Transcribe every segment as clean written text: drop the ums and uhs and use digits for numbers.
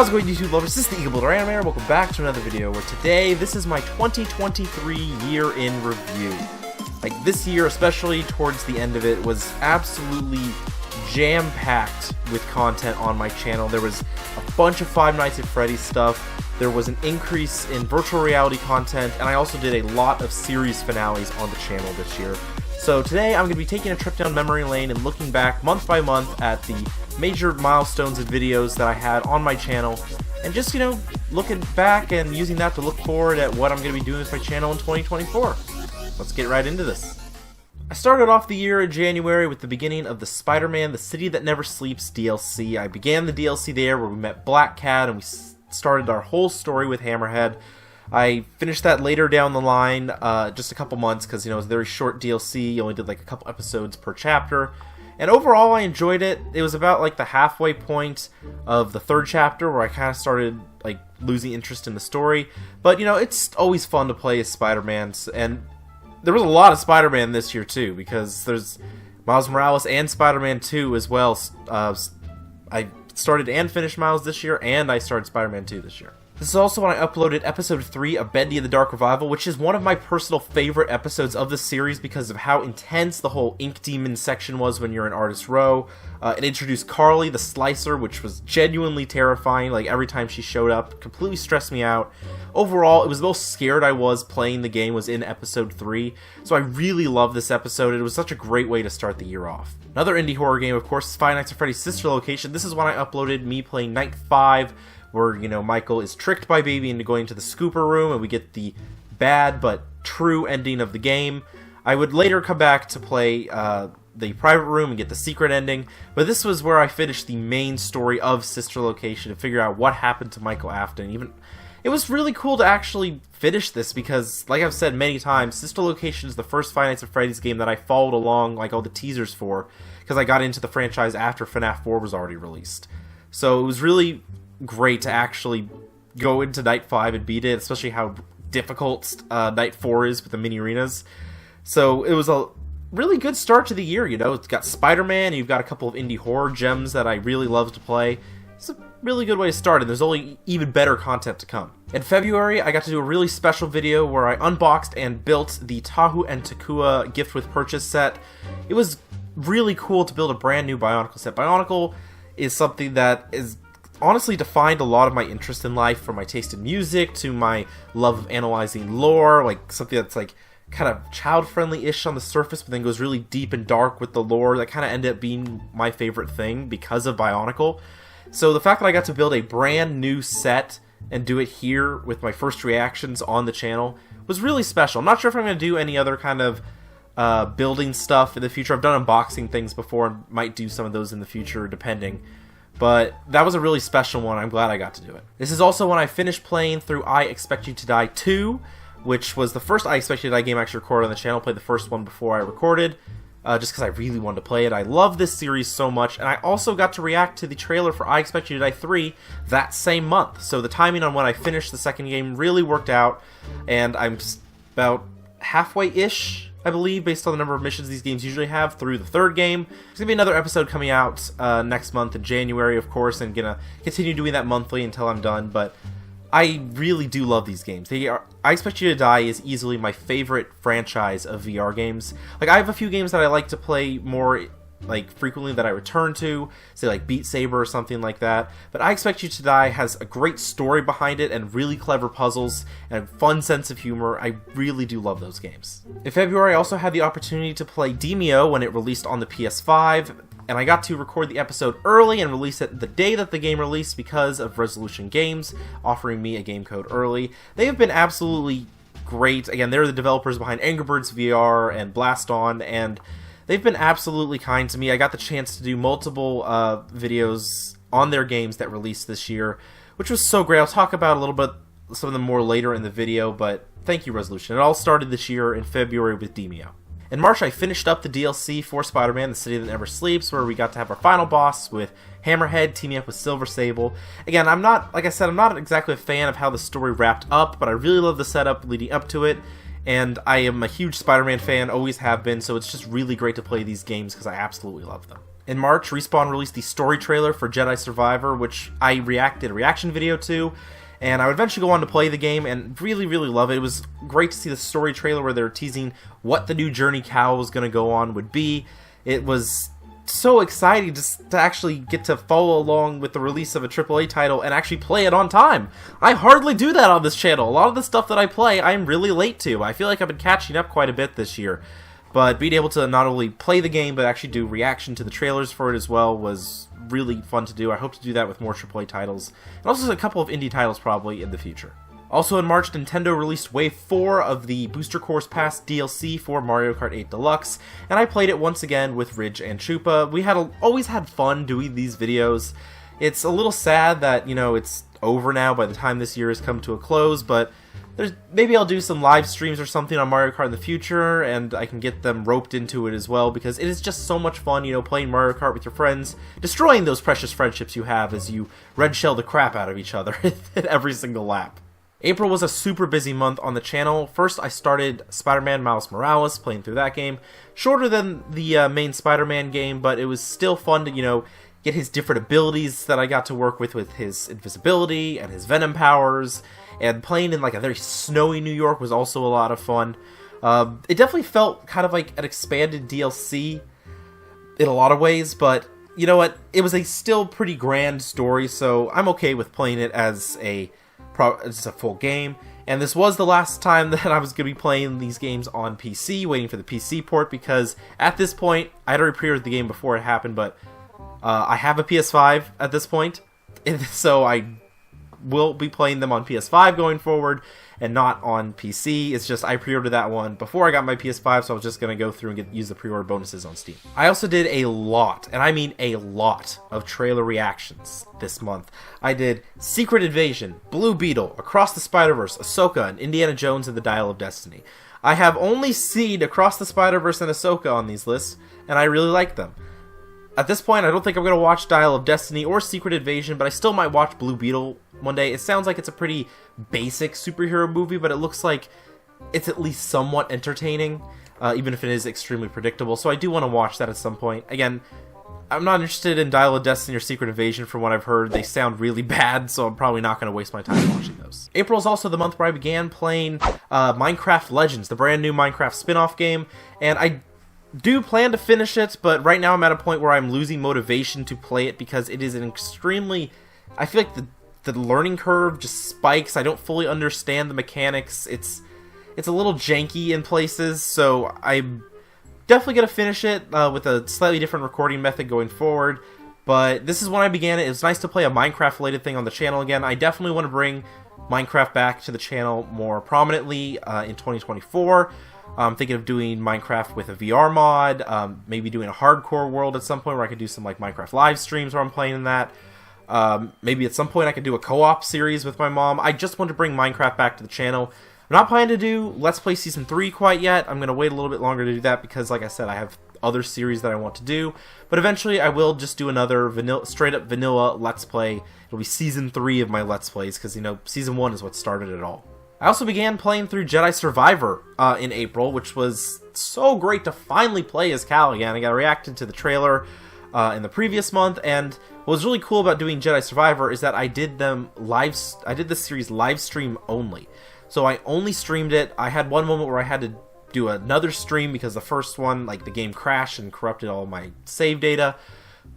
How's it going, YouTube lovers? This is the EBAnimation. Welcome back to another video where today, this is my 2023 year in review. Like, this year, especially towards the end of it, was absolutely jam-packed with content on my channel. There was a bunch of Five Nights at Freddy's stuff, there was an increase in virtual reality content, and I also did a lot of series finales on the channel this year. So today I'm going to be taking a trip down memory lane and looking back month by month at the major milestones and videos that I had on my channel, and just, you know, looking back and using that to look forward at what I'm going to be doing with my channel in 2024. Let's get right into this. I started off the year in January with the beginning of the Spider-Man The City That Never Sleeps DLC. I began the DLC there where we met Black Cat and we started our whole story with Hammerhead. I finished that later down the line, just a couple months, because, you know, it was a very short DLC. You only did like a couple episodes per chapter. And overall, I enjoyed it. It was about like the halfway point of the third chapter where I kind of started like losing interest in the story. But, you know, it's always fun to play as Spider-Man. And there was a lot of Spider-Man this year too, because there's Miles Morales and Spider-Man 2 as well. I started and finished Miles this year, and I started Spider-Man 2 this year. This is also when I uploaded episode 3 of Bendy and the Dark Revival, which is one of my personal favorite episodes of the series because of how intense the whole Ink Demon section was when you're in Artist Row. It introduced Carly, the Slicer, which was genuinely terrifying. Like, every time she showed up, completely stressed me out. Overall, it was the most scared I was playing the game was in episode 3, so I really love this episode. It was such a great way to start the year off. Another indie horror game, of course, is Five Nights at Freddy's Sister Location. This is when I uploaded me playing Night 5, where, you know, Michael is tricked by Baby into going to the scooper room, and we get the bad but true ending of the game. I would later come back to play the private room and get the secret ending, but this was where I finished the main story of Sister Location to figure out what happened to Michael Afton. Even it was really cool to actually finish this because, like I've said many times, Sister Location is the first Five Nights at Freddy's game that I followed along, like, all the teasers for, because I got into the franchise after FNAF 4 was already released. So it was really great to actually go into Night 5 and beat it, especially how difficult Night 4 is with the mini arenas. So it was a really good start to the year, you know. It's got Spider-Man, you've got a couple of indie horror gems that I really love to play. It's a really good way to start, and there's only even better content to come. In February, I got to do a really special video where I unboxed and built the Tahu and Takua gift with purchase set. It was really cool to build a brand new Bionicle set. Bionicle is something that is honestly defined a lot of my interest in life, from my taste in music to my love of analyzing lore, like something that's like kind of child-friendly-ish on the surface, but then goes really deep and dark with the lore. That kind of ended up being my favorite thing because of Bionicle. So the fact that I got to build a brand new set and do it here with my first reactions on the channel was really special. I'm not sure if I'm going to do any other kind of building stuff in the future. I've done unboxing things before and might do some of those in the future, depending. But that was a really special one. I'm glad I got to do it. This is also when I finished playing through I Expect You to Die 2, which was the first I Expect You to Die game I actually recorded on the channel. Played the first one before I recorded, just because I really wanted to play it. I love this series so much, and I also got to react to the trailer for I Expect You to Die 3 that same month. So the timing on when I finished the second game really worked out, and I'm about halfway-ish, I believe, based on the number of missions these games usually have, through the third game. There's going to be another episode coming out next month in January, of course, and going to continue doing that monthly until I'm done, but I really do love these games. I Expect You to Die is easily my favorite franchise of VR games. Like, I have a few games that I like to play more, like, frequently that I return to, say like Beat Saber or something like that, but I Expect You to Die has a great story behind it and really clever puzzles and a fun sense of humor. I really do love those games. In February, I also had the opportunity to play Demeo when it released on the PS5, and I got to record the episode early and release it the day that the game released because of Resolution Games offering me a game code early. They have been absolutely great. Again, they're the developers behind Angry Birds VR and Blast On, and they've been absolutely kind to me. I got the chance to do multiple videos on their games that released this year, which was so great. I'll talk about a little bit, some of them more later in the video, but thank you, Resolution. It all started this year in February with Demeo. In March, I finished up the DLC for Spider-Man, The City That Never Sleeps, where we got to have our final boss with Hammerhead teaming up with Silver Sable. Again, like I said, I'm not exactly a fan of how the story wrapped up, but I really love the setup leading up to it. and I am a huge Spider-Man fan, always have been, so it's just really great to play these games because I absolutely love them. In March, Respawn released the story trailer for Jedi Survivor, which I did a reaction video to, and I would eventually go on to play the game and really, really love it. It was great to see the story trailer where they were teasing what the new journey Cal was going to go on would be. It was so exciting to actually get to follow along with the release of a AAA title and actually play it on time. I hardly do that on this channel. A lot of the stuff that I play, I'm really late to. I feel like I've been catching up quite a bit this year. But being able to not only play the game, but actually do reaction to the trailers for it as well was really fun to do. I hope to do that with more AAA titles, and also a couple of indie titles probably in the future. Also in March, Nintendo released Wave 4 of the Booster Course Pass DLC for Mario Kart 8 Deluxe, and I played it once again with Ridge and Chupa. We always had fun doing these videos. It's a little sad that, you know, it's over now by the time this year has come to a close, but maybe I'll do some live streams or something on Mario Kart in the future, and I can get them roped into it as well, because it is just so much fun, you know, playing Mario Kart with your friends, destroying those precious friendships you have as you red shell the crap out of each other at every single lap. April was a super busy month on the channel. First, I started Spider-Man Miles Morales, playing through that game. Shorter than the main Spider-Man game, but it was still fun to, you know, get his different abilities that I got to work with his invisibility and his Venom powers, and playing in like a very snowy New York was also a lot of fun. It definitely felt kind of like an expanded DLC in a lot of ways, but you know what? It was a still pretty grand story, so I'm okay with playing it as a full game. And this was the last time that I was going to be playing these games on PC, waiting for the PC port, because at this point, I had already pre-ordered the game before it happened, but I have a PS5 at this point, so I will be playing them on PS5 going forward, and not on PC. It's just I pre-ordered that one before I got my PS5, so I was just going to go through and use the pre-order bonuses on Steam. I also did a lot, and I mean a lot, of trailer reactions this month. I did Secret Invasion, Blue Beetle, Across the Spider-Verse, Ahsoka, and Indiana Jones and the Dial of Destiny. I have only seen Across the Spider-Verse and Ahsoka on these lists, and I really like them. At this point, I don't think I'm going to watch Dial of Destiny or Secret Invasion, but I still might watch Blue Beetle one day. It sounds like it's a pretty basic superhero movie, but it looks like it's at least somewhat entertaining, even if it is extremely predictable. So I do want to watch that at some point. Again, I'm not interested in Dial of Destiny or Secret Invasion from what I've heard. They sound really bad, so I'm probably not going to waste my time watching those. April is also the month where I began playing Minecraft Legends, the brand new Minecraft spin-off game, and I do plan to finish it, but right now I'm at a point where I'm losing motivation to play it because it is an extremely... I feel like the learning curve just spikes. I don't fully understand the mechanics. It's a little janky in places, so I'm definitely going to finish it with a slightly different recording method going forward. But this is when I began it. It was nice to play a Minecraft-related thing on the channel again. I definitely want to bring Minecraft back to the channel more prominently in 2024. I'm thinking of doing Minecraft with a VR mod, maybe doing a hardcore world at some point where I could do some like Minecraft live streams where I'm playing in that. Maybe at some point I could do a co-op series with my mom. I just want to bring Minecraft back to the channel. I'm not planning to do Let's Play Season 3 quite yet. I'm going to wait a little bit longer to do that because, like I said, I have other series that I want to do. But eventually I will just do another straight-up vanilla Let's Play. It'll be Season 3 of my Let's Plays because, you know, Season 1 is what started it all. I also began playing through Jedi Survivor in April, which was so great to finally play as Cal again. I got reacted to the trailer in the previous month, and what was really cool about doing Jedi Survivor is that I did this series live stream only. So I only streamed it. I had one moment where I had to do another stream because the first one, like, the game crashed and corrupted all my save data,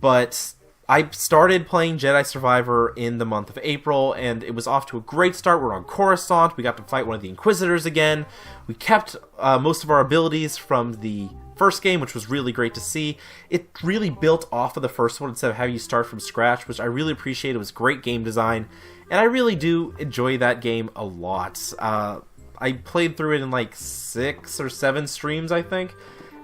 but I started playing Jedi Survivor in the month of April, and it was off to a great start. We're on Coruscant. We got to fight one of the Inquisitors again. We kept most of our abilities from the first game, which was really great to see. It really built off of the first one instead of having you start from scratch, which I really appreciate. It was great game design, and I really do enjoy that game a lot. I played through it in like 6 or 7 streams, I think,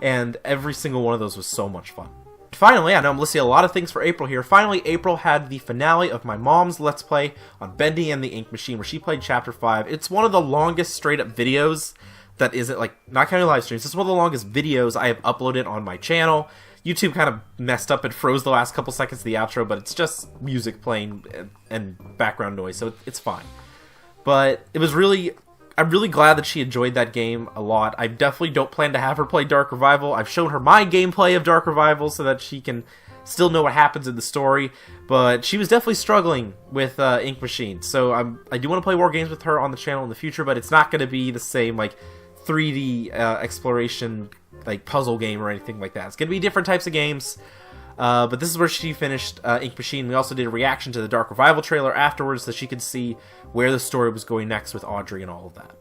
and every single one of those was so much fun. Finally, I know I'm listing a lot of things for April here. Finally, April had the finale of my mom's Let's Play on Bendy and the Ink Machine, where she played Chapter 5. It's one of the longest straight-up videos that isn't, like, not counting live streams. It's one of the longest videos I have uploaded on my channel. YouTube kind of messed up and froze the last couple seconds of the outro, but it's just music playing and background noise, so it's fine. But it was really... I'm really glad that she enjoyed that game a lot. I definitely don't plan to have her play Dark Revival. I've shown her my gameplay of Dark Revival so that she can still know what happens in the story, but she was definitely struggling with Ink Machine. So I do want to play more games with her on the channel in the future, but it's not going to be the same like 3D exploration like puzzle game or anything like that. It's going to be different types of games. But this is where she finished Ink Machine. We also did a reaction to the Dark Revival trailer afterwards so she could see where the story was going next with Audrey and all of that.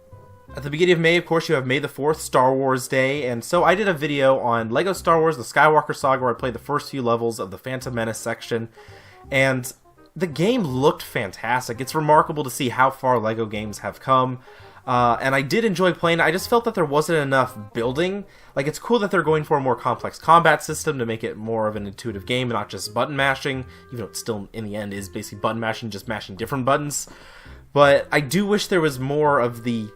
At the beginning of May, of course, you have May the 4th, Star Wars Day, and so I did a video on LEGO Star Wars, the Skywalker Saga, where I played the first few levels of the Phantom Menace section, and the game looked fantastic. It's remarkable to see how far LEGO games have come. And I did enjoy playing it. I just felt that there wasn't enough building. Like, it's cool that they're going for a more complex combat system to make it more of an intuitive game and not just button mashing, even though it still, in the end, is basically button mashing, just mashing different buttons. But I do wish there was more of the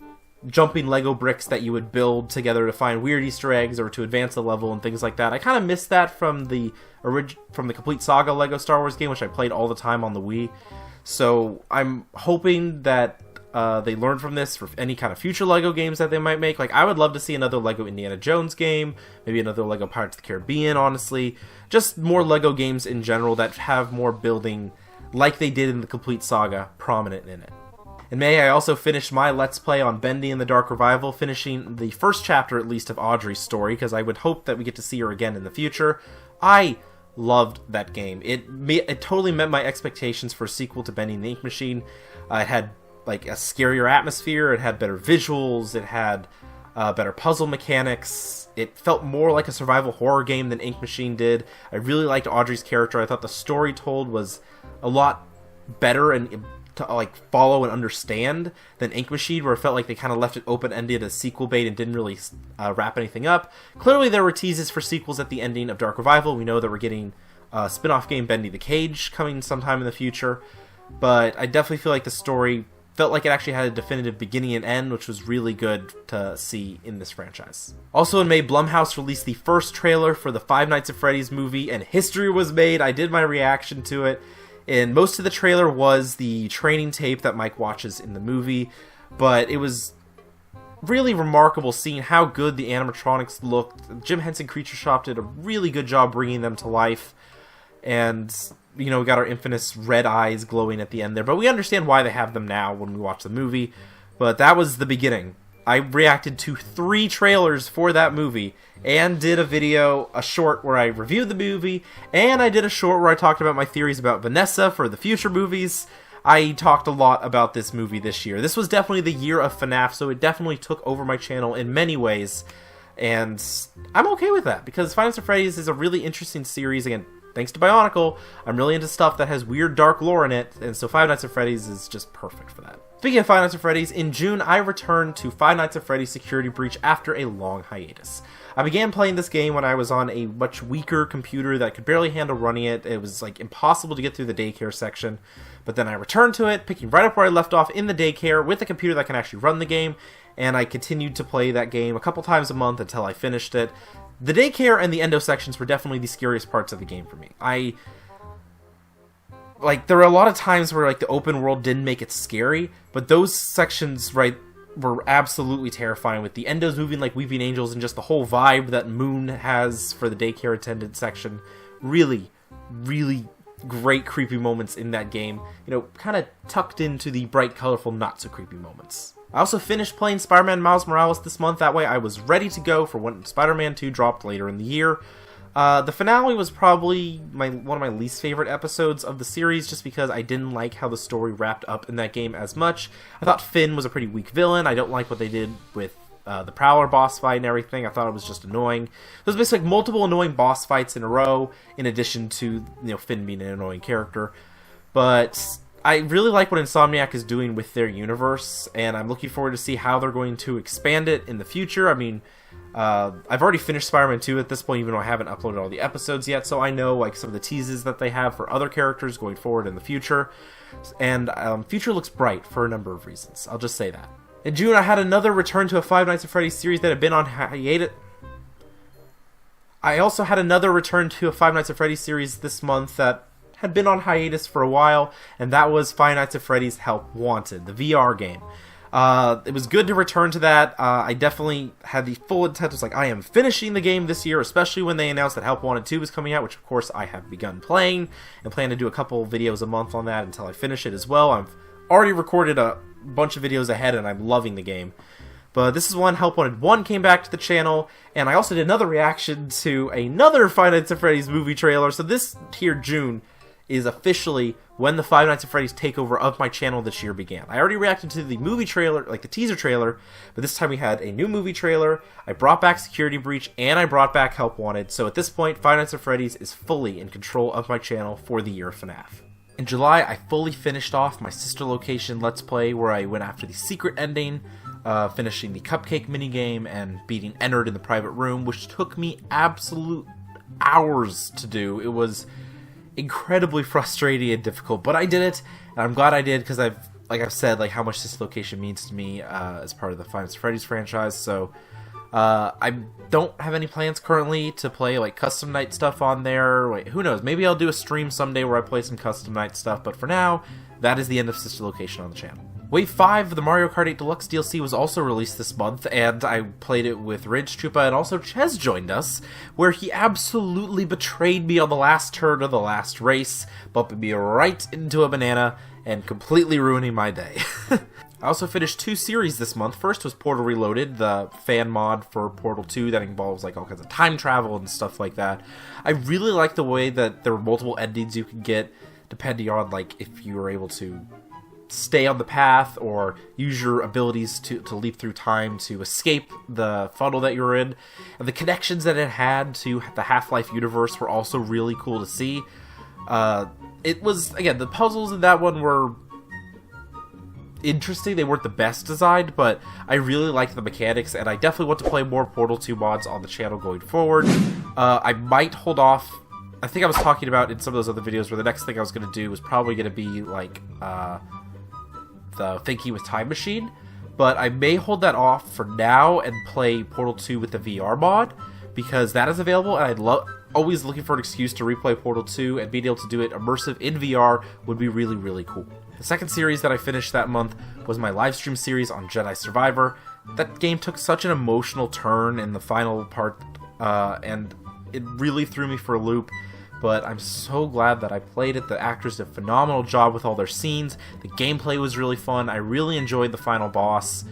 jumping Lego bricks that you would build together to find weird Easter eggs or to advance the level and things like that. I kind of missed that from the Complete Saga Lego Star Wars game, which I played all the time on the Wii. So I'm hoping that they learn from this for any kind of future LEGO games that they might make. Like, I would love to see another LEGO Indiana Jones game, maybe another LEGO Pirates of the Caribbean, honestly. Just more LEGO games in general that have more building like they did in the Complete Saga prominent in it. In May, I also finished my Let's Play on Bendy and the Dark Revival, finishing the first chapter at least of Audrey's story, because I would hope that we get to see her again in the future. I loved that game. It totally met my expectations for a sequel to Bendy and the Ink Machine. It had like a scarier atmosphere, it had better visuals, it had better puzzle mechanics. It felt more like a survival horror game than Ink Machine did. I really liked Audrey's character. I thought the story told was a lot better and to like follow and understand than Ink Machine, where it felt like they kind of left it open-ended as sequel bait and didn't really wrap anything up. Clearly there were teases for sequels at the ending of Dark Revival. We know that we're getting a spin-off game, Bendy the Cage, coming sometime in the future, but I definitely feel like the story felt like it actually had a definitive beginning and end, which was really good to see in this franchise. Also in May, Blumhouse released the first trailer for the Five Nights at Freddy's movie, and history was made. I did my reaction to it, and most of the trailer was the training tape that Mike watches in the movie, but it was really remarkable seeing how good the animatronics looked. Jim Henson Creature Shop did a really good job bringing them to life, and you know, we got our infamous red eyes glowing at the end there, but we understand why they have them now when we watch the movie. But that was the beginning. I reacted to 3 trailers for that movie, and did a video, a short where I reviewed the movie, and I did a short where I talked about my theories about Vanessa for the future movies. I talked a lot about this movie this year. This was definitely the year of FNAF, so it definitely took over my channel in many ways, and I'm okay with that, because Five Nights at Freddy's is a really interesting series. Again, thanks to Bionicle, I'm really into stuff that has weird dark lore in it, and so Five Nights at Freddy's is just perfect for that. Speaking of Five Nights at Freddy's, in June I returned to Five Nights at Freddy's Security Breach after a long hiatus. I began playing this game when I was on a much weaker computer that could barely handle running it. It was like impossible to get through the daycare section, but then I returned to it, picking right up where I left off in the daycare with a computer that can actually run the game, and I continued to play that game a couple times a month until I finished it. The daycare and the endo sections were definitely the scariest parts of the game for me. There were a lot of times where, like, the open world didn't make it scary, but those sections, right, were absolutely terrifying, with the endos moving like weeping angels and just the whole vibe that Moon has for the daycare attendant section. Really, really great creepy moments in that game, you know, kind of tucked into the bright, colorful, not-so-creepy moments. I also finished playing Spider-Man Miles Morales this month. That way I was ready to go for when Spider-Man 2 dropped later in the year. The finale was probably one of my least favorite episodes of the series, just because I didn't like how the story wrapped up in that game as much. I thought Finn was a pretty weak villain. I don't like what they did with the Prowler boss fight and everything. I thought it was just annoying. It was basically like multiple annoying boss fights in a row, in addition to, you know, Finn being an annoying character. But I really like what Insomniac is doing with their universe, and I'm looking forward to see how they're going to expand it in the future. I mean, I've already finished Spider-Man 2 at this point, even though I haven't uploaded all the episodes yet, so I know like some of the teases that they have for other characters going forward in the future. And future looks bright for a number of reasons. I'll just say that. In June, I had another return to a Five Nights at Freddy's series that had been on hiatus. I also had another return to a Five Nights at Freddy's series this month that had been on hiatus for a while, and that was Five Nights at Freddy's Help Wanted, the VR game. It was good to return to that. I definitely had the full intent. It was like, I am finishing the game this year, especially when they announced that Help Wanted 2 was coming out, which of course I have begun playing, and plan to do a couple videos a month on that until I finish it as well. I've already recorded a bunch of videos ahead, and I'm loving the game. But this is when Help Wanted 1 came back to the channel, and I also did another reaction to another Five Nights at Freddy's movie trailer. So this here, June, is officially when the Five Nights at Freddy's takeover of my channel this year began. I already reacted to the movie trailer, like the teaser trailer, but this time we had a new movie trailer. I brought back Security Breach, and I brought back Help Wanted. So at this point, Five Nights at Freddy's is fully in control of my channel for the year of FNAF. In July, I fully finished off my sister location Let's Play, where I went after the secret ending, finishing the cupcake minigame, and beating Ennard in the private room, which took me absolute hours to do. It was incredibly frustrating and difficult, but I did it, and I'm glad I did, because I've said, like, how much this location means to me as part of the Five Nights at Freddy's franchise. So I don't have any plans currently to play like custom night stuff on there. Wait, who knows? Maybe I'll do a stream someday where I play some custom night stuff, but for now, that is the end of sister location on the channel. Wave 5 of the Mario Kart 8 Deluxe DLC was also released this month, and I played it with Ridge Troopa, and also Ches joined us, where he absolutely betrayed me on the last turn of the last race, bumping me right into a banana and completely ruining my day. I also finished 2 series this month. First was Portal Reloaded, the fan mod for Portal 2 that involves like all kinds of time travel and stuff like that. I really like the way that there were multiple endings you could get, depending on like if you were able to stay on the path or use your abilities to leap through time to escape the funnel that you're in. And the connections that it had to the Half-Life universe were also really cool to see. It was, again, the puzzles in that one were interesting. They weren't the best designed, but I really liked the mechanics, and I definitely want to play more Portal 2 mods on the channel going forward. I might hold off. I think I was talking about in some of those other videos where the next thing I was going to do was probably going to be like the Thinking with Time Machine, but I may hold that off for now and play Portal 2 with the VR mod, because that is available, and always looking for an excuse to replay Portal 2, and being able to do it immersive in VR would be really, really cool. The second series that I finished that month was my live stream series on Jedi Survivor. That game took such an emotional turn in the final part, and it really threw me for a loop. But I'm so glad that I played it. The actors did a phenomenal job with all their scenes. The gameplay was really fun. I really enjoyed the final boss.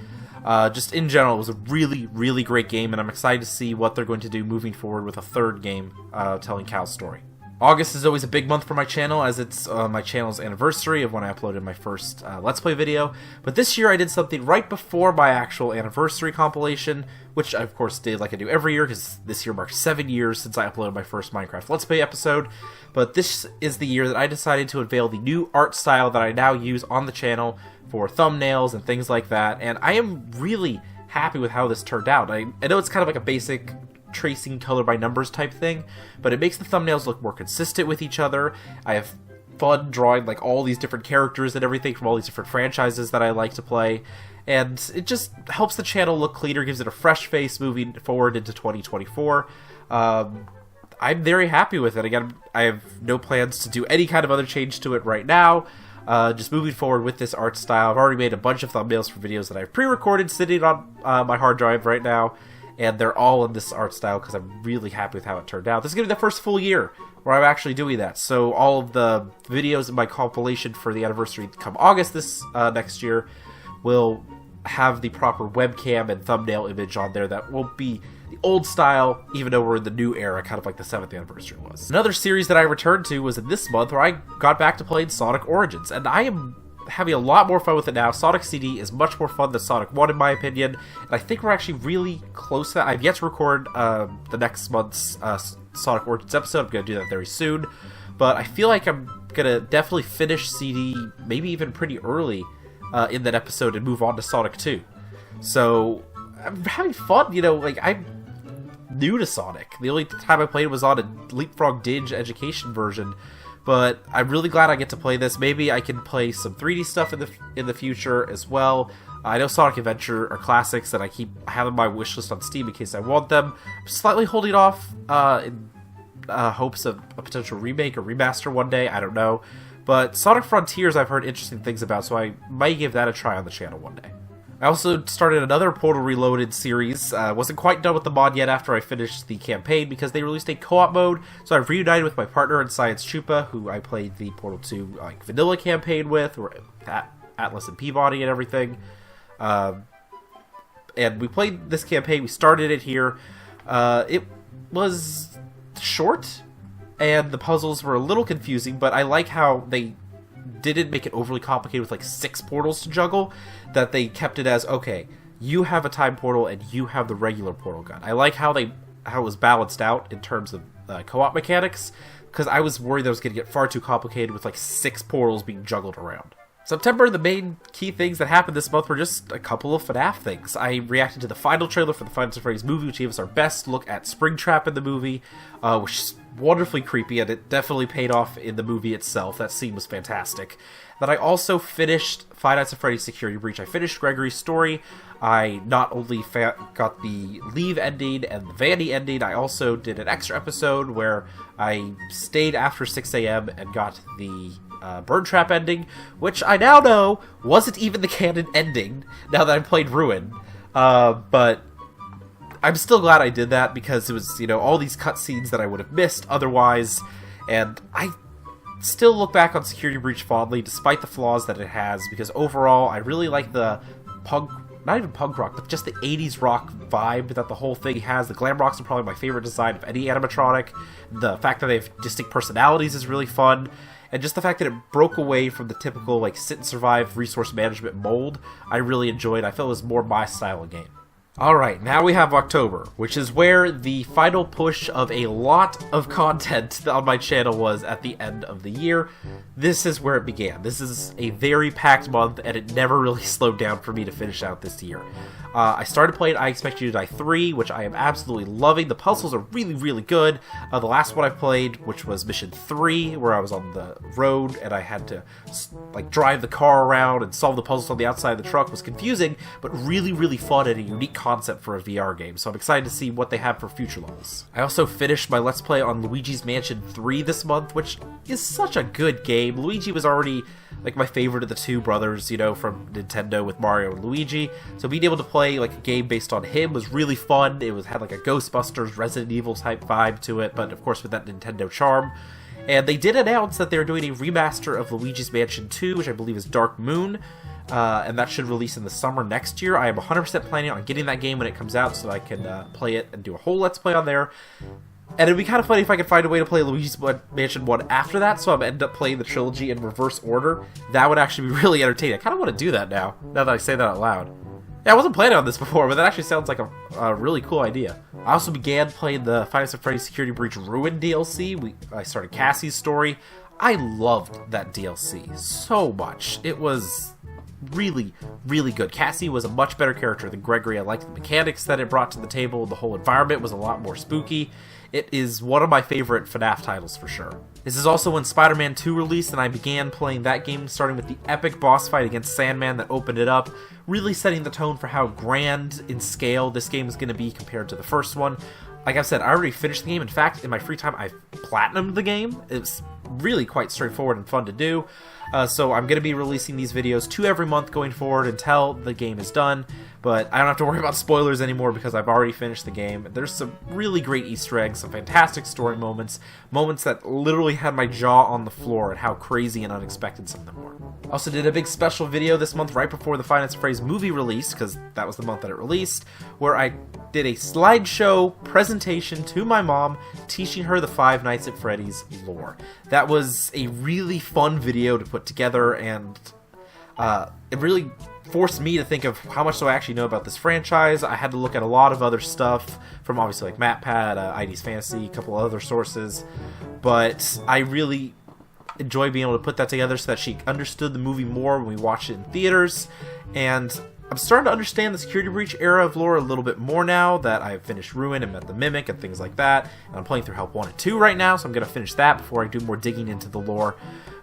Just in general, it was a really, really great game, and I'm excited to see what they're going to do moving forward with a third game telling Cal's story. August is always a big month for my channel, as it's my channel's anniversary of when I uploaded my first Let's Play video. But this year I did something right before my actual anniversary compilation, which I of course did like I do every year, because this year marks 7 years since I uploaded my first Minecraft Let's Play episode. But this is the year that I decided to unveil the new art style that I now use on the channel for thumbnails and things like that, and I am really happy with how this turned out. I know it's kind of like a basic tracing color by numbers type thing, but it makes the thumbnails look more consistent with each other. I have fun drawing like all these different characters and everything from all these different franchises that I like to play, and it just helps the channel look cleaner, gives it a fresh face moving forward into 2024. I'm very happy with it. Again, I have no plans to do any kind of other change to it right now. Just moving forward with this art style. I've already made a bunch of thumbnails for videos that I've pre-recorded sitting on my hard drive right now, and they're all in this art style because I'm really happy with how it turned out. This is going to be the first full year where I'm actually doing that. So all of the videos in my compilation for the anniversary come August this next year will have the proper webcam and thumbnail image on there that won't be the old style, even though we're in the new era, kind of like the 7th anniversary was. Another series that I returned to was in this month, where I got back to playing Sonic Origins, and I am having a lot more fun with it now. Sonic CD is much more fun than Sonic 1 in my opinion, and I think we're actually really close to that. I've yet to record the next month's Sonic Origins episode. I'm going to do that very soon, but I feel like I'm going to definitely finish CD, maybe even pretty early in that episode, and move on to Sonic 2. So I'm having fun, you know, like I'm new to Sonic. The only time I played it was on a Leapfrog Dinge education version, but I'm really glad I get to play this. Maybe I can play some 3D stuff in the future as well. I know Sonic Adventure are classics that I have on my wish list on Steam in case I want them. I'm slightly holding off in hopes of a potential remake or remaster one day. I don't know. But Sonic Frontiers I've heard interesting things about, so I might give that a try on the channel one day. I also started another Portal Reloaded series. Wasn't quite done with the mod yet after I finished the campaign because they released a co-op mode. So I've reunited with my partner in Science Chupa, who I played the Portal 2 vanilla campaign with, or Atlas and Peabody and everything. And we played this campaign. We started it here. It was short, and the puzzles were a little confusing, but I like how they didn't make it overly complicated with like 6 portals to juggle, that they kept it as, okay, you have a time portal and you have the regular portal gun. I like how it was balanced out in terms of co-op mechanics, because I was worried that it was going to get far too complicated with like 6 portals being juggled around. September, the main key things that happened this month were just a couple of FNAF things. I reacted to the final trailer for the Five Nights at Freddy's movie, which gave us our best look at Springtrap in the movie, which is wonderfully creepy, and it definitely paid off in the movie itself. That scene was fantastic. Then I also finished Five Nights at Freddy's Security Breach. I finished Gregory's story. I not only got the Leave ending and the Vanny ending, I also did an extra episode where I stayed after 6 a.m. and got the Burn Trap ending, which I now know wasn't even the canon ending, now that I've played Ruin. But I'm still glad I did that, because it was, all these cutscenes that I would have missed otherwise, and I still look back on Security Breach fondly, despite the flaws that it has, because overall, I really like the not even punk rock, but just the 80s rock vibe that the whole thing has. The glam rocks are probably my favorite design of any animatronic. The fact that they have distinct personalities is really fun. And just the fact that it broke away from the typical, like, sit and survive resource management mold, I really enjoyed. I felt it was more my style of game. Alright, now we have October, which is where the final push of a lot of content on my channel was at the end of the year. This is where it began. This is a very packed month, and it never really slowed down for me to finish out this year. I started playing I Expect You to Die 3, which I am absolutely loving. The puzzles are really, really good. The last one I played, which was Mission 3, where I was on the road and I had to drive the car around and solve the puzzles on the outside of the truck, was confusing, but really, really fun and a unique concept for a VR game. So I'm excited to see what they have for future levels. I also finished my Let's Play on Luigi's Mansion 3 this month, which is such a good game. Luigi was already my favorite of the two brothers, from Nintendo with Mario and Luigi. So being able to play a game based on him was really fun. It had a Ghostbusters, Resident Evil type vibe to it, but of course with that Nintendo charm. And they did announce that they're doing a remaster of Luigi's Mansion 2, which I believe is Dark Moon, and that should release in the summer next year. I am 100% planning on getting that game when it comes out so that I can play it and do a whole Let's Play on there. And it'd be kind of funny if I could find a way to play Luigi's Mansion 1 after that, so I'm end up playing the trilogy in reverse order. That would actually be really entertaining. I kind of want to do that now that I say that out loud. Yeah, I wasn't planning on this before, but that actually sounds like a really cool idea. I also began playing the Five Nights at Freddy's Security Breach Ruin DLC. I started Cassie's story. I loved that DLC so much. It was really, really good. Cassie was a much better character than Gregory. I liked the mechanics that it brought to the table. The whole environment was a lot more spooky. It is one of my favorite FNAF titles for sure. This is also when Spider-Man 2 released, and I began playing that game, starting with the epic boss fight against Sandman that opened it up, really setting the tone for how grand in scale this game is going to be compared to the first one. Like I've said, I already finished the game. In fact, in my free time, I've platinumed the game. It's really quite straightforward and fun to do. So I'm going to be releasing these videos 2 every month going forward until the game is done. But I don't have to worry about spoilers anymore because I've already finished the game. There's some really great Easter eggs, some fantastic story moments that literally had my jaw on the floor at how crazy and unexpected some of them were. I also did a big special video this month right before the Five Nights at Freddy's movie released, because that was the month that it released, where I did a slideshow presentation to my mom teaching her the Five Nights at Freddy's lore. That was a really fun video to put together, and it really forced me to think of how much do I actually know about this franchise. I had to look at a lot of other stuff from obviously MatPat, ID's Fantasy, a couple other sources, but I really enjoy being able to put that together so that she understood the movie more when we watched it in theaters. And I'm starting to understand the Security Breach era of lore a little bit more now that I've finished Ruin and met the Mimic and things like that. And I'm playing through Help 1 and 2 right now, so I'm going to finish that before I do more digging into the lore.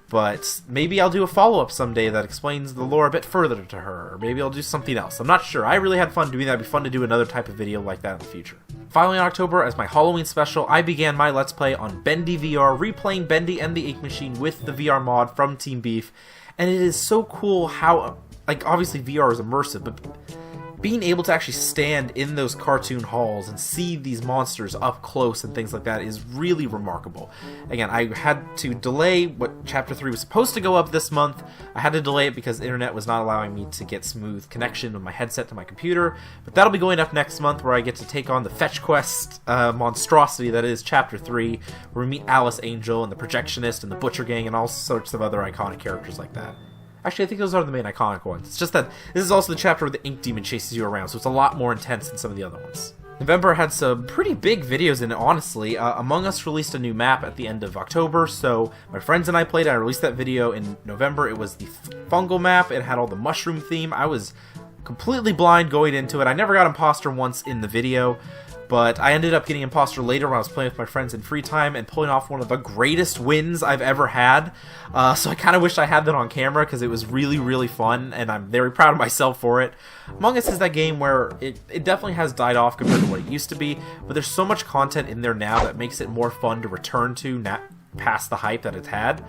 But maybe I'll do a follow-up someday that explains the lore a bit further to her, or maybe I'll do something else. I'm not sure. I really had fun doing that. It'd be fun to do another type of video like that in the future. Finally, in October, as my Halloween special, I began my Let's Play on Bendy VR, replaying Bendy and the Ink Machine with the VR mod from Team Beef, and it is so cool how like, obviously VR is immersive, but being able to actually stand in those cartoon halls and see these monsters up close and things like that is really remarkable. Again, I had to delay what Chapter 3 was supposed to go up this month. I had to delay it because the internet was not allowing me to get smooth connection with my headset to my computer, but that'll be going up next month, where I get to take on the fetch quest monstrosity that is Chapter 3, where we meet Alice Angel and the Projectionist and the Butcher Gang and all sorts of other iconic characters like that. Actually, I think those are the main iconic ones. It's just that this is also the chapter where the Ink Demon chases you around, so it's a lot more intense than some of the other ones. November had some pretty big videos in it, honestly. Among Us released a new map at the end of October, so my friends and I played it. I released that video in November. It was the fungal map. It had all the mushroom theme. I was completely blind going into it. I never got imposter once in the video, but I ended up getting imposter later when I was playing with my friends in free time and pulling off one of the greatest wins I've ever had. So I kind of wish I had that on camera, because it was really, really fun, and I'm very proud of myself for it. Among Us is that game where it definitely has died off compared to what it used to be, but there's so much content in there now that makes it more fun to return to past the hype that it's had.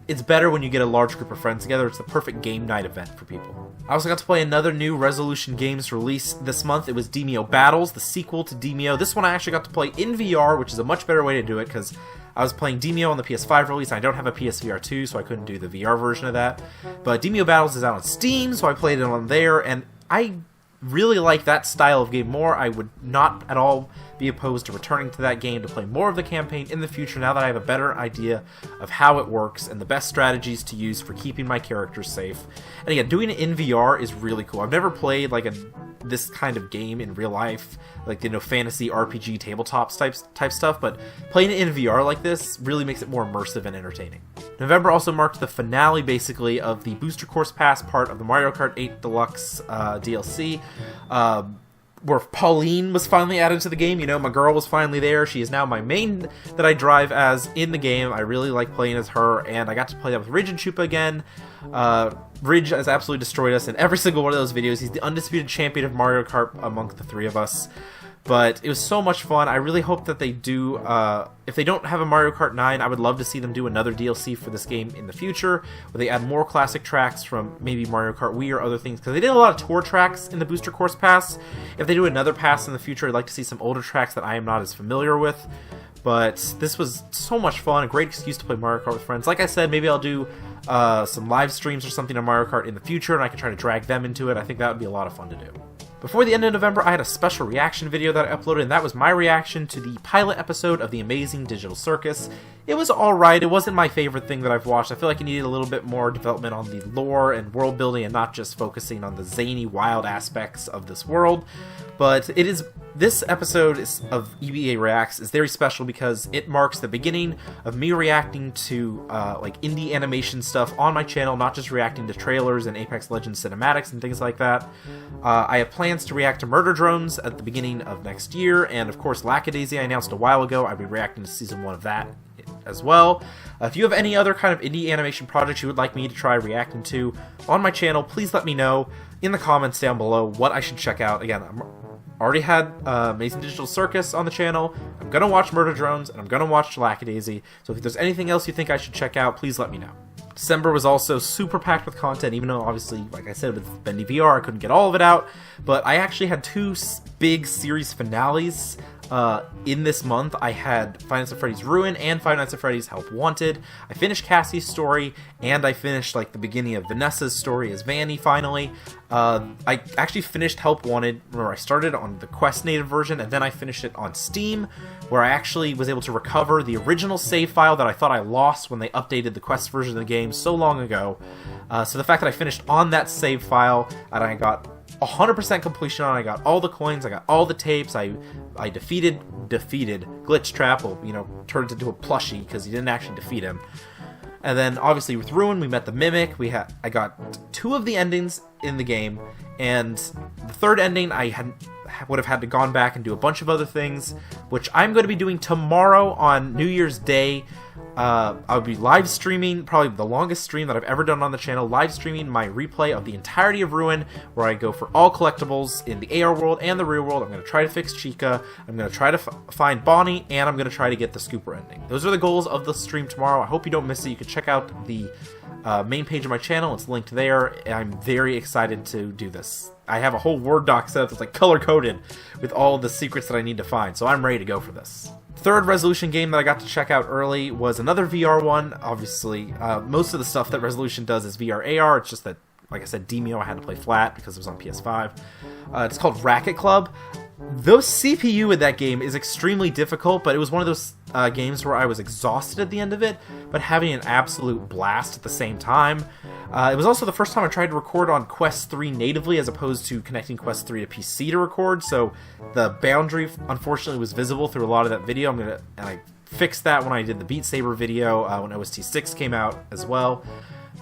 It's better when you get a large group of friends together. It's the perfect game night event for people. I also got to play another new Resolution Games release this month. It was Demeo Battles, the sequel to Demeo. This one I actually got to play in VR, which is a much better way to do it, because I was playing Demeo on the PS5 release. I don't have a PSVR 2, so I couldn't do the VR version of that. But Demeo Battles is out on Steam, so I played it on there, and I really like that style of game more. I would not at all be opposed to returning to that game to play more of the campaign in the future, now that I have a better idea of how it works and the best strategies to use for keeping my characters safe. And again, doing it in VR is really cool. I've never played like this kind of game in real life, like, you know, fantasy RPG tabletop type stuff, but playing it in VR like this really makes it more immersive and entertaining. November also marked the finale, basically, of the Booster Course Pass part of the Mario Kart 8 Deluxe DLC, where Pauline was finally added to the game. You know, my girl was finally there. She is now my main that I drive as in the game. I really like playing as her, and I got to play that with Ridge and Chupa again. Ridge has absolutely destroyed us in every single one of those videos. He's the undisputed champion of Mario Kart among the three of us. But it was so much fun. I really hope that they do, if they don't have a Mario Kart 9, I would love to see them do another DLC for this game in the future, where they add more classic tracks from maybe Mario Kart Wii or other things, because they did a lot of tour tracks in the Booster Course Pass. If they do another pass in the future, I'd like to see some older tracks that I am not as familiar with. But this was so much fun, a great excuse to play Mario Kart with friends. Like I said, maybe I'll do some live streams or something on Mario Kart in the future, and I can try to drag them into it. I think that would be a lot of fun to do. Before the end of November, I had a special reaction video that I uploaded, and that was my reaction to the pilot episode of The Amazing Digital Circus. It was alright. It wasn't my favorite thing that I've watched. I feel like it needed a little bit more development on the lore and world building, and not just focusing on the zany, wild aspects of this world. But this episode of EBA Reacts is very special because it marks the beginning of me reacting to like indie animation stuff on my channel, not just reacting to trailers and Apex Legends cinematics and things like that. I have plans to react to Murder Drones at the beginning of next year, and of course Lackadaisy I announced a while ago. I'll be reacting to Season 1 of that as well. If you have any other kind of indie animation projects you would like me to try reacting to on my channel, please let me know in the comments down below what I should check out. Again, I'm already had Amazing Digital Circus on the channel. I'm going to watch Murder Drones, and I'm going to watch Lackadaisy. So if there's anything else you think I should check out, please let me know. December was also super packed with content, even though obviously, like I said, with Bendy VR, I couldn't get all of it out. But I actually had two big series finales in this month. I had Five Nights at Freddy's Ruin and Five Nights at Freddy's Help Wanted. I finished Cassie's story, and I finished like the beginning of Vanessa's story as Vanny finally. I actually finished Help Wanted, where I started on the Quest native version, and then I finished it on Steam, where I actually was able to recover the original save file that I thought I lost when they updated the Quest version of the game so long ago. So the fact that I finished on that save file, and I got 100% completion on it, I got all the coins, I got all the tapes, I defeated Glitch Trap, well, you know, turned into a plushie because he didn't actually defeat him. And then obviously with Ruin, we met the Mimic. I got 2 of the endings in the game, and the third ending I would have had to gone back and do a bunch of other things, which I'm going to be doing tomorrow on New Year's Day. I'll be live streaming, probably the longest stream that I've ever done on the channel, live streaming my replay of the entirety of Ruin, where I go for all collectibles in the AR world and the real world. I'm going to try to fix Chica, I'm going to try to find Bonnie, and I'm going to try to get the Scooper ending. Those are the goals of the stream tomorrow. I hope you don't miss it. You can check out the main page of my channel. It's linked there, and I'm very excited to do this. I have a whole Word doc set up that's like color-coded with all the secrets that I need to find, so I'm ready to go for this. Third Resolution game that I got to check out early was another VR one. Obviously, most of the stuff that Resolution does is VR AR. It's just that, like I said, Demio I had to play flat because it was on PS5. It's called Racket Club. The CPU in that game is extremely difficult, but it was one of those games where I was exhausted at the end of it, but having an absolute blast at the same time. It was also the first time I tried to record on Quest 3 natively as opposed to connecting Quest 3 to PC to record, so the boundary unfortunately was visible through a lot of that video. And I fixed that when I did the Beat Saber video when OST 6 came out as well.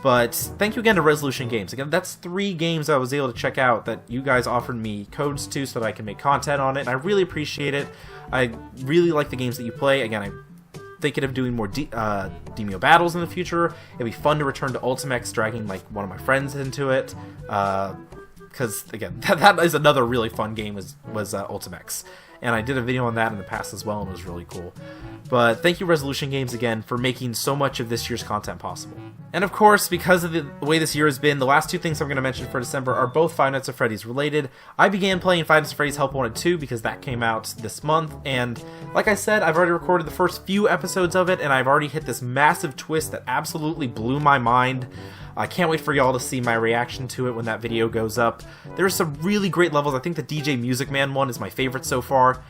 But thank you again to Resolution Games. Again, that's 3 games I was able to check out that you guys offered me codes to so that I can make content on it, and I really appreciate it. I really like the games that you play. Again, I'm thinking of doing more Demio battles in the future. It'd be fun to return to Ultimex, dragging like one of my friends into it. Because, again, that is another really fun game was Ultimex. And I did a video on that in the past as well, and it was really cool. But thank you, Resolution Games, again, for making so much of this year's content possible. And of course, because of the way this year has been, the last 2 things I'm going to mention for December are both Five Nights at Freddy's related. I began playing Five Nights at Freddy's Help Wanted 2 because that came out this month, and like I said, I've already recorded the first few episodes of it, and I've already hit this massive twist that absolutely blew my mind. I can't wait for y'all to see my reaction to it when that video goes up. There's some really great levels. I think the DJ Music Man one is my favorite so far.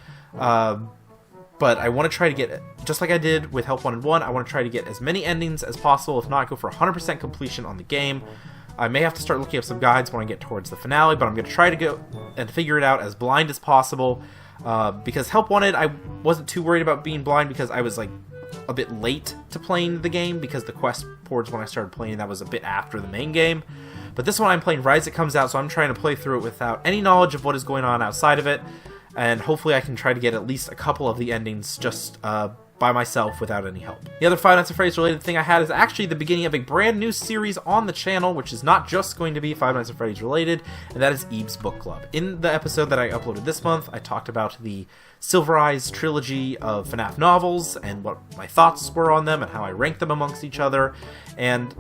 But I want to try to get, just like I did with Help Wanted 1, I want to try to get as many endings as possible. If not, go for 100% completion on the game. I may have to start looking up some guides when I get towards the finale, but I'm going to try to go and figure it out as blind as possible. Because Help Wanted, I wasn't too worried about being blind because I was like a bit late to playing the game because the quest boards when I started playing that was a bit after the main game. But this one I'm playing right as it comes out, so I'm trying to play through it without any knowledge of what is going on outside of it. And hopefully I can try to get at least a couple of the endings just by myself without any help. The other Five Nights at Freddy's related thing I had is actually the beginning of a brand new series on the channel, which is not just going to be Five Nights at Freddy's related, and that is Ebe's Book Club. In the episode that I uploaded this month, I talked about the Silver Eyes trilogy of FNAF novels and what my thoughts were on them and how I ranked them amongst each other, and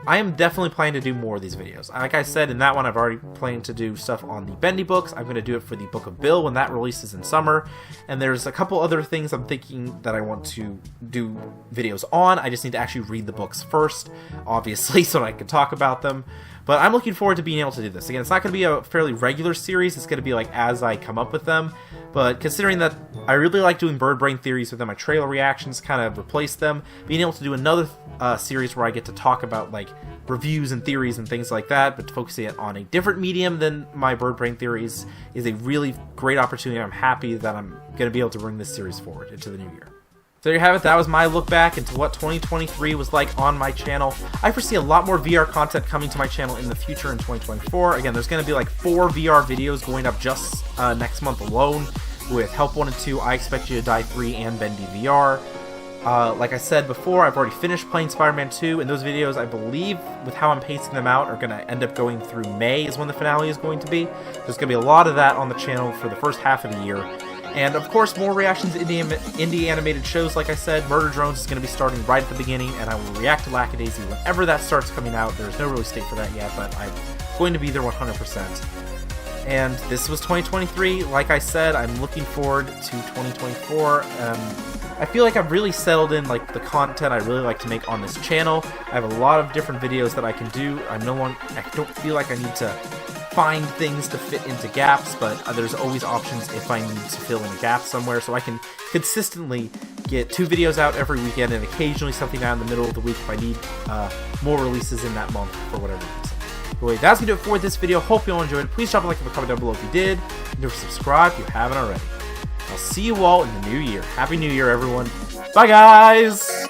I am definitely planning to do more of these videos. Like I said, in that one I've already planned to do stuff on the Bendy books. I'm going to do it for the Book of Bill when that releases in summer. And there's a couple other things I'm thinking that I want to do videos on. I just need to actually read the books first, obviously, so that I can talk about them. But I'm looking forward to being able to do this. Again, it's not going to be a fairly regular series. It's going to be like as I come up with them. But considering that I really like doing Bird Brain theories, so then my trailer reactions kind of replace them, being able to do another series where I get to talk about like reviews and theories and things like that, but focusing it on a different medium than my Bird Brain theories is a really great opportunity. I'm happy that I'm going to be able to bring this series forward into the new year. So there you have it. That was my look back into what 2023 was like on my channel. I foresee a lot more VR content coming to my channel in the future in 2024. Again, there's going to be like 4 VR videos going up just next month alone with Help Wanted 2, I Expect You to Die 3, and Bendy VR. Like I said before, I've already finished playing Spider-Man 2, and those videos, I believe, with how I'm pacing them out, are going to end up going through May is when the finale is going to be. There's going to be a lot of that on the channel for the first half of the year. And, of course, more reactions to indie animated shows, like I said. Murder Drones is going to be starting right at the beginning, and I will react to Lackadaisy whenever that starts coming out. There's no release date for that yet, but I'm going to be there 100%. And this was 2023. Like I said, I'm looking forward to 2024. I feel like I've really settled in like the content I really like to make on this channel. I have a lot of different videos that I can do. I don't feel like I need to find things to fit into gaps, but there's always options if I need to fill in a gap somewhere, so I can consistently get 2 videos out every weekend and occasionally something out in the middle of the week if I need more releases in that month for whatever reason. Anyway, that's going to do it for this video. Hope you all enjoyed it. Please drop a like and a comment down below if you did, and subscribe if you haven't already. I'll see you all in the new year. Happy New Year, everyone. Bye, guys!